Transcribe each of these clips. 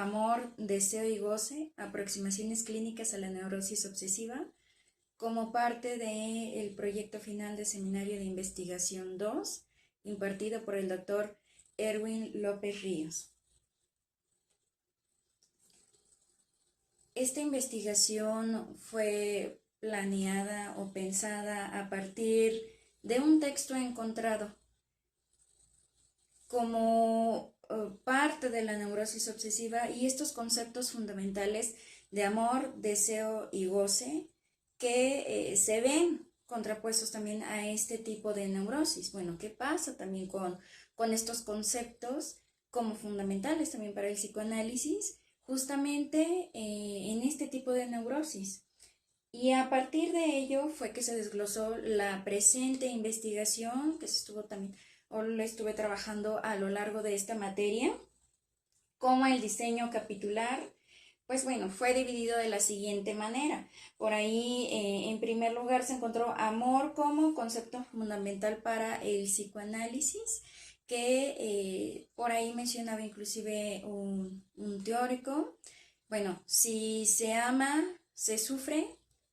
Amor, Deseo y Goce, aproximaciones clínicas a la neurosis obsesiva, como parte del proyecto final de Seminario de Investigación 2, impartido por el doctor Erwin López Ríos. Esta investigación fue planeada o pensada a partir de un texto encontrado como parte de la neurosis obsesiva y estos conceptos fundamentales de amor, deseo y goce que se ven contrapuestos también a este tipo de neurosis. Bueno, ¿qué pasa también con estos conceptos como fundamentales también para el psicoanálisis, justamente en este tipo de neurosis? Y a partir de ello fue que se desglosó la presente investigación que se estuvo también, o la estuve trabajando a lo largo de esta materia, como el diseño capitular. Pues bueno, fue dividido de la siguiente manera. Por ahí, en primer lugar, se encontró amor como concepto fundamental para el psicoanálisis, que por ahí mencionaba inclusive un teórico. Bueno, si se ama, se sufre;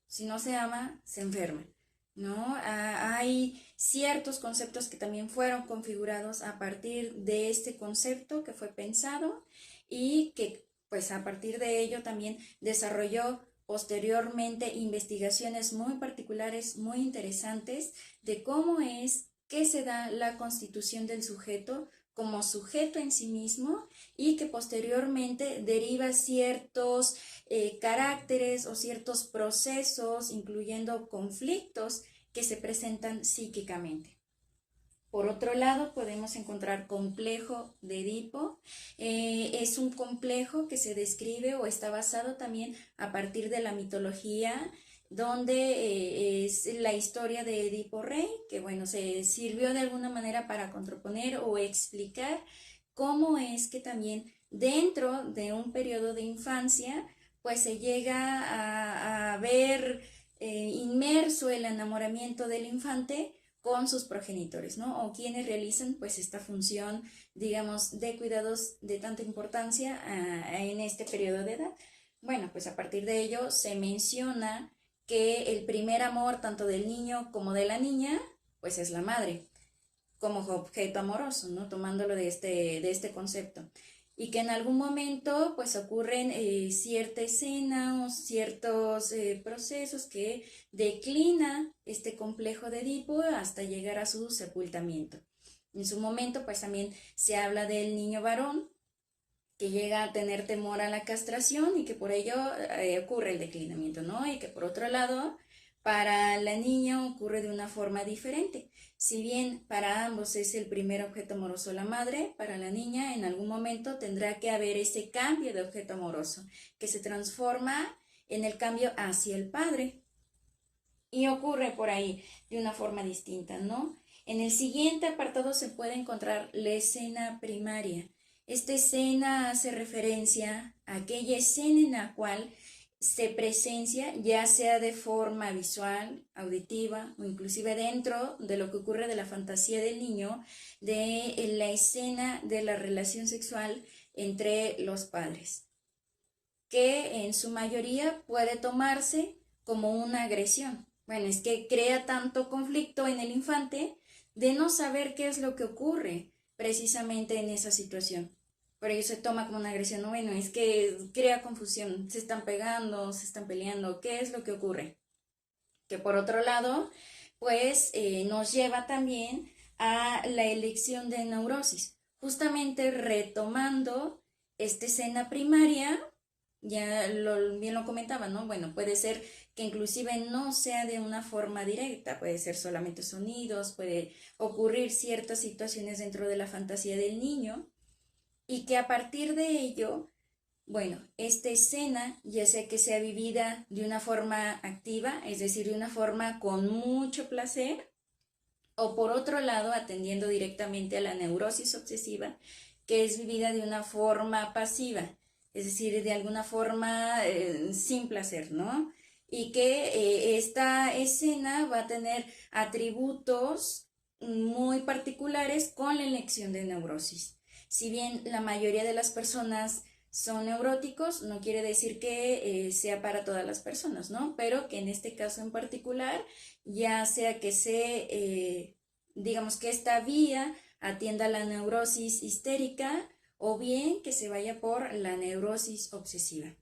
si no se ama, se enferma, ¿no? Hay ciertos conceptos que también fueron configurados a partir de este concepto que fue pensado y que pues a partir de ello también desarrolló posteriormente investigaciones muy particulares, muy interesantes de cómo es que se da la constitución del sujeto como sujeto en sí mismo y que posteriormente deriva ciertos caracteres o ciertos procesos, incluyendo conflictos que se presentan psíquicamente. Por otro lado, podemos encontrar complejo de Edipo. Es un complejo que se describe o está basado también a partir de la mitología, donde es la historia de Edipo Rey, que bueno, se sirvió de alguna manera para contraponer o explicar cómo es que también dentro de un periodo de infancia, pues se llega a ver inmerso el enamoramiento del infante con sus progenitores, ¿no? O quienes realizan pues esta función, digamos, de cuidados de tanta importancia en este periodo de edad. Bueno, pues a partir de ello se menciona que el primer amor tanto del niño como de la niña pues es la madre como objeto amoroso, ¿no? Tomándolo de este concepto. Y que en algún momento pues ocurren cierta escena o ciertos procesos que declina este complejo de Edipo hasta llegar a su sepultamiento. En su momento pues también se habla del niño varón que llega a tener temor a la castración y que por ello ocurre el declinamiento, ¿no? Y que por otro lado, para la niña ocurre de una forma diferente. Si bien para ambos es el primer objeto amoroso la madre, para la niña en algún momento tendrá que haber ese cambio de objeto amoroso, que se transforma en el cambio hacia el padre. Y ocurre por ahí de una forma distinta, ¿no? En el siguiente apartado se puede encontrar la escena primaria. Esta escena hace referencia a aquella escena en la cual se presencia, ya sea de forma visual, auditiva o inclusive dentro de lo que ocurre de la fantasía del niño, de la escena de la relación sexual entre los padres, que en su mayoría puede tomarse como una agresión. Bueno, es que crea tanto conflicto en el infante de no saber qué es lo que ocurre precisamente en esa situación. Por ello se toma como una agresión. No, bueno, es que crea confusión, se están pegando, se están peleando, ¿qué es lo que ocurre? Que por otro lado, pues nos lleva también a la elección de neurosis, justamente retomando esta escena primaria. Ya bien lo comentaba, ¿no? Bueno, puede ser que inclusive no sea de una forma directa, puede ser solamente sonidos, puede ocurrir ciertas situaciones dentro de la fantasía del niño y que a partir de ello, bueno, esta escena ya sea que sea vivida de una forma activa, es decir, de una forma con mucho placer, o por otro lado, atendiendo directamente a la neurosis obsesiva, que es vivida de una forma pasiva, es decir, de alguna forma sin placer, ¿no? Y que esta escena va a tener atributos muy particulares con la elección de neurosis. Si bien la mayoría de las personas son neuróticos, no quiere decir que sea para todas las personas, ¿no? Pero que en este caso en particular, ya sea que digamos que esta vía atienda la neurosis histérica o bien que se vaya por la neurosis obsesiva.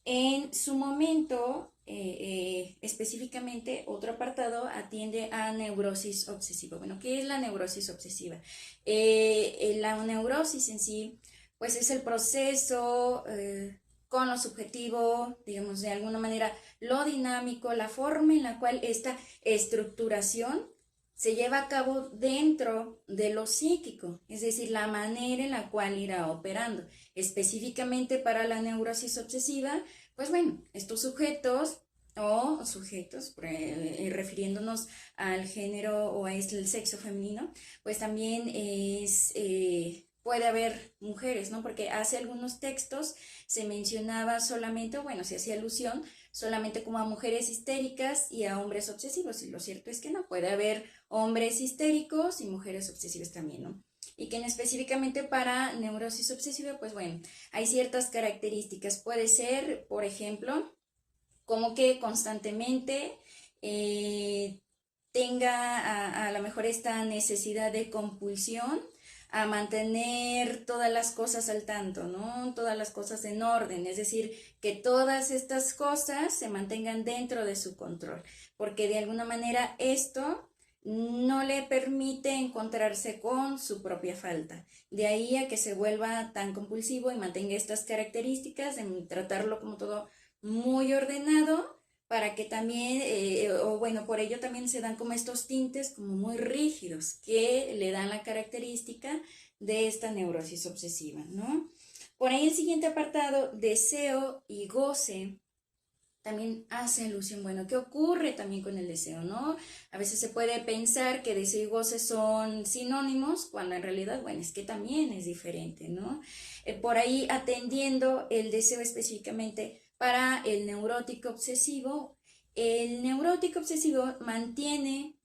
En su momento, específicamente, otro apartado atiende a neurosis obsesiva. Bueno, ¿qué es la neurosis obsesiva? La neurosis en sí, pues es el proceso con lo subjetivo, digamos, de alguna manera, lo dinámico, la forma en la cual esta estructuración se lleva a cabo dentro de lo psíquico, es decir, la manera en la cual irá operando. Específicamente para la neurosis obsesiva, pues bueno, estos sujetos o sujetos, refiriéndonos al género o al sexo femenino, pues también puede haber mujeres, ¿no? Porque hace algunos textos se mencionaba solamente, bueno, se hacía alusión solamente como a mujeres histéricas y a hombres obsesivos, y lo cierto es que no, puede haber hombres histéricos y mujeres obsesivas también, ¿no? Y que específicamente para neurosis obsesiva, pues bueno, hay ciertas características. Puede ser, por ejemplo, como que constantemente tenga a lo mejor esta necesidad de compulsión a mantener todas las cosas al tanto, ¿no? Todas las cosas en orden, es decir, que todas estas cosas se mantengan dentro de su control, porque de alguna manera esto no le permite encontrarse con su propia falta. De ahí a que se vuelva tan compulsivo y mantenga estas características de tratarlo como todo muy ordenado, para que también, o bueno, por ello también se dan como estos tintes como muy rígidos que le dan la característica de esta neurosis obsesiva, ¿no? Por ahí el siguiente apartado, deseo y goce, también hace alusión, bueno, ¿qué ocurre también con el deseo, no? A veces se puede pensar que deseo y goce son sinónimos, cuando en realidad, bueno, es que también es diferente, ¿no? Por ahí atendiendo el deseo específicamente para el neurótico obsesivo mantiene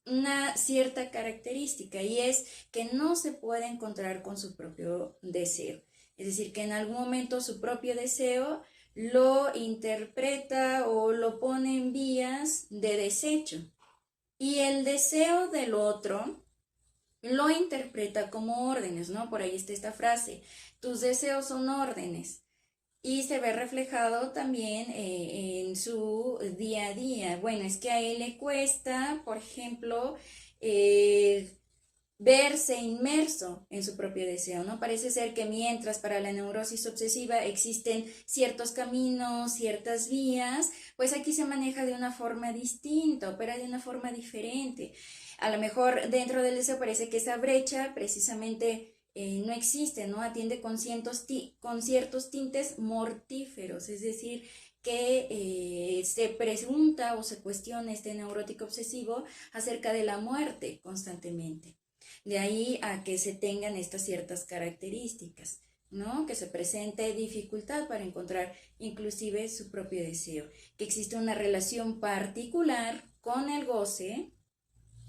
una cierta característica, y es que no se puede encontrar con su propio deseo. Es decir, que en algún momento su propio deseo lo interpreta o lo pone en vías de desecho. Y el deseo del otro lo interpreta como órdenes, ¿no? Por ahí está esta frase, tus deseos son órdenes. Y se ve reflejado también en su día a día. Bueno, es que a él le cuesta, por ejemplo, verse inmerso en su propio deseo, ¿no? Parece ser que mientras para la neurosis obsesiva existen ciertos caminos, ciertas vías, pues aquí se maneja de una forma distinta, opera de una forma diferente. A lo mejor dentro del deseo parece que esa brecha precisamente no existe, ¿no? Atiende con ciertos tintes mortíferos, es decir, que se pregunta o se cuestiona este neurótico obsesivo acerca de la muerte constantemente. De ahí a que se tengan estas ciertas características, ¿no? Que se presente dificultad para encontrar inclusive su propio deseo, que existe una relación particular con el goce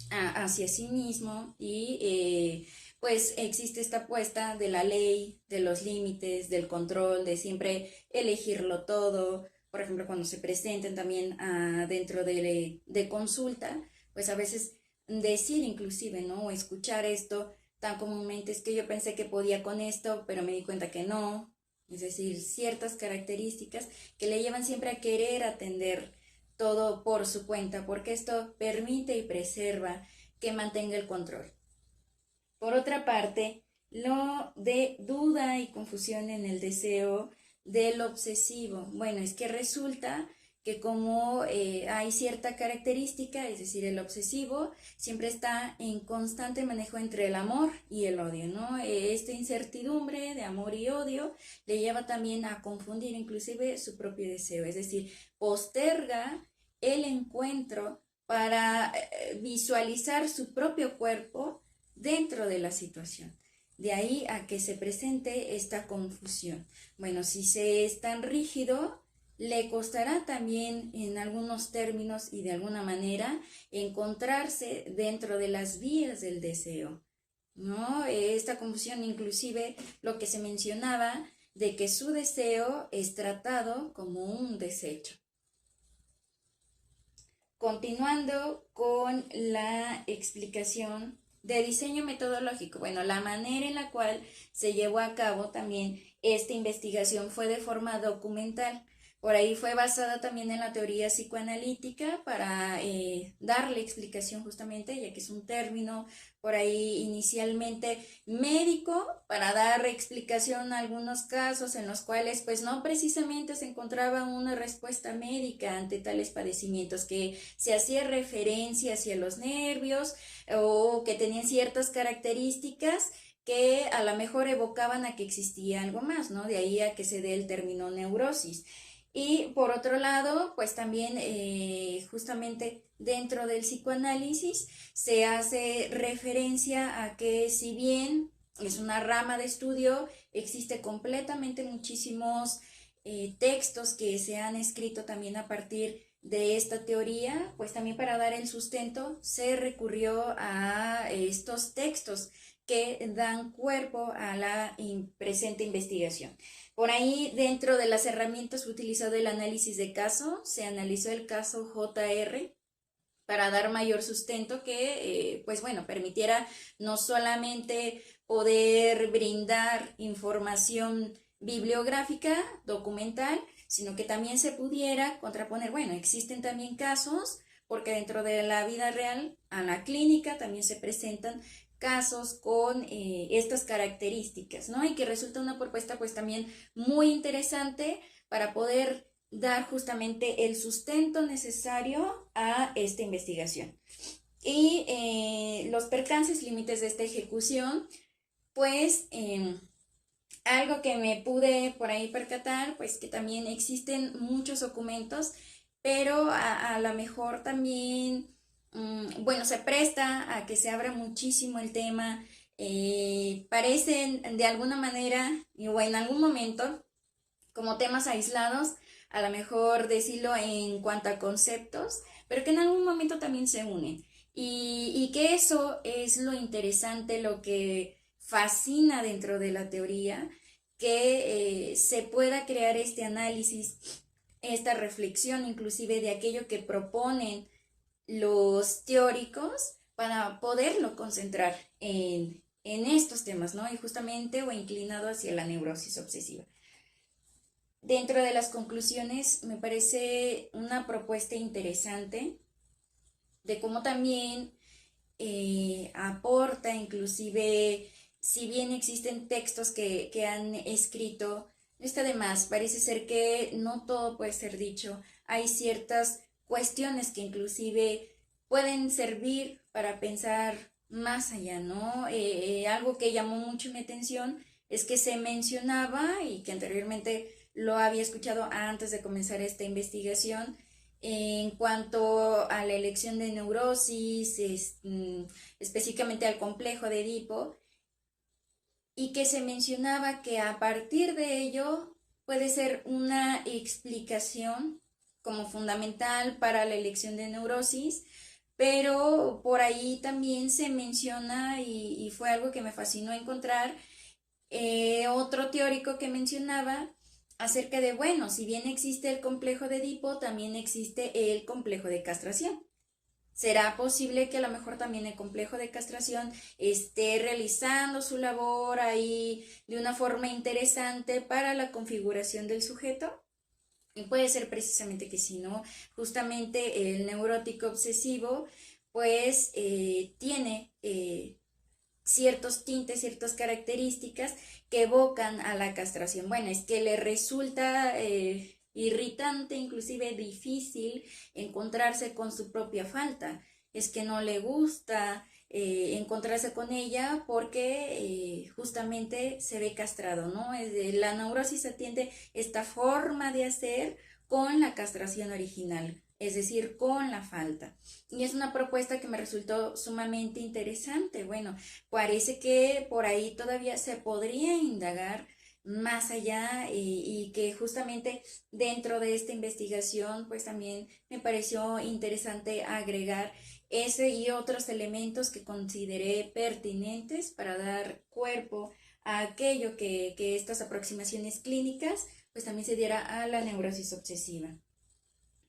hacia sí mismo, y pues existe esta apuesta de la ley, de los límites, del control, de siempre elegirlo todo. Por ejemplo, cuando se presenten también dentro de consulta, pues a veces decir inclusive, ¿no? O escuchar esto tan comúnmente, es que yo pensé que podía con esto, pero me di cuenta que no. Es decir, ciertas características que le llevan siempre a querer atender todo por su cuenta, porque esto permite y preserva que mantenga el control. Por otra parte, lo de duda y confusión en el deseo del obsesivo. Bueno, es que resulta que como hay cierta característica, es decir, el obsesivo siempre está en constante manejo entre el amor y el odio, ¿no? Esta incertidumbre de amor y odio le lleva también a confundir inclusive su propio deseo, es decir, posterga el encuentro para visualizar su propio cuerpo dentro de la situación. De ahí a que se presente esta confusión. Bueno, si se es tan rígido, le costará también en algunos términos y de alguna manera encontrarse dentro de las vías del deseo, ¿no? Esta confusión, inclusive lo que se mencionaba de que su deseo es tratado como un desecho. Continuando con la explicación de diseño metodológico, bueno, la manera en la cual se llevó a cabo también esta investigación fue de forma documental. Por ahí fue basada también en la teoría psicoanalítica para darle explicación justamente, ya que es un término por ahí inicialmente médico, para dar explicación a algunos casos en los cuales pues no precisamente se encontraba una respuesta médica ante tales padecimientos, que se hacía referencia hacia los nervios o que tenían ciertas características que a lo mejor evocaban a que existía algo más, ¿no? De ahí a que se dé el término neurosis. Y por otro lado, pues también justamente dentro del psicoanálisis se hace referencia a que si bien es una rama de estudio, existe completamente muchísimos textos que se han escrito también a partir de esta teoría, pues también para dar el sustento se recurrió a estos textos que dan cuerpo a la presente investigación. Por ahí, dentro de las herramientas utilizado el análisis de caso, se analizó el caso JR para dar mayor sustento que, pues bueno, permitiera no solamente poder brindar información bibliográfica, documental, sino que también se pudiera contraponer, bueno, existen también casos, porque dentro de la vida real, a la clínica también se presentan casos con estas características, ¿no? Y que resulta una propuesta pues también muy interesante para poder dar justamente el sustento necesario a esta investigación. Y los percances, límites de esta ejecución, pues algo que me pude por ahí percatar, pues que también existen muchos documentos, pero a lo mejor también, bueno, se presta a que se abra muchísimo el tema, parecen de alguna manera o en algún momento como temas aislados, a lo mejor decirlo en cuanto a conceptos, pero que en algún momento también se unen. Y que eso es lo interesante, lo que fascina dentro de la teoría, que se pueda crear este análisis, esta reflexión inclusive de aquello que proponen los teóricos para poderlo concentrar en estos temas, ¿no? Y justamente o inclinado hacia la neurosis obsesiva. Dentro de las conclusiones me parece una propuesta interesante de cómo también aporta, inclusive, si bien existen textos que han escrito, no está de más, parece ser que no todo puede ser dicho, hay ciertas cuestiones que inclusive pueden servir para pensar más allá, ¿no? Algo que llamó mucho mi atención es que se mencionaba y que anteriormente lo había escuchado antes de comenzar esta investigación, en cuanto a la elección de neurosis, específicamente al complejo de Edipo, y que se mencionaba que a partir de ello puede ser una explicación como fundamental para la elección de neurosis, pero por ahí también se menciona, y fue algo que me fascinó encontrar, otro teórico que mencionaba acerca de, bueno, si bien existe el complejo de Edipo, también existe el complejo de castración. ¿Será posible que a lo mejor también el complejo de castración esté realizando su labor ahí de una forma interesante para la configuración del sujeto? Y puede ser precisamente que sí, ¿no? Justamente el neurótico obsesivo pues tiene ciertos tintes, ciertas características que evocan a la castración. Bueno, es que le resulta irritante, inclusive difícil encontrarse con su propia falta. Es que no le gusta encontrarse con ella porque justamente se ve castrado, ¿no? La neurosis atiende esta forma de hacer con la castración original, es decir, con la falta. Y es una propuesta que me resultó sumamente interesante. Bueno, parece que por ahí todavía se podría indagar más allá y que justamente dentro de esta investigación pues también me pareció interesante agregar ese y otros elementos que consideré pertinentes para dar cuerpo a aquello que estas aproximaciones clínicas pues también se diera a la neurosis obsesiva.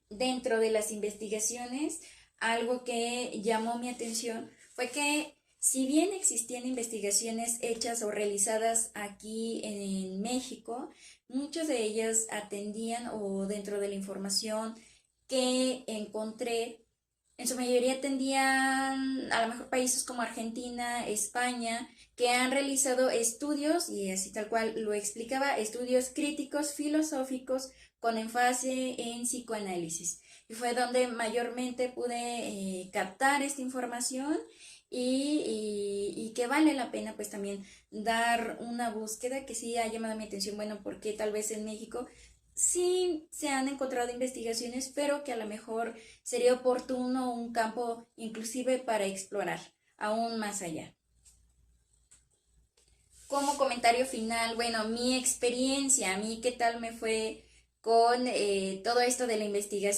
Dentro de las investigaciones, algo que llamó mi atención fue que si bien existían investigaciones hechas o realizadas aquí en México, muchas de ellas atendían o dentro de la información que encontré, en su mayoría atendían a lo mejor países como Argentina, España, que han realizado estudios, y así tal cual lo explicaba, estudios críticos filosóficos con énfasis en psicoanálisis. Y fue donde mayormente pude captar esta información y que vale la pena pues también dar una búsqueda que sí ha llamado mi atención, bueno, porque tal vez en México sí se han encontrado investigaciones, pero que a lo mejor sería oportuno un campo inclusive para explorar aún más allá. Como comentario final, bueno, mi experiencia, a mí qué tal me fue con todo esto de la investigación.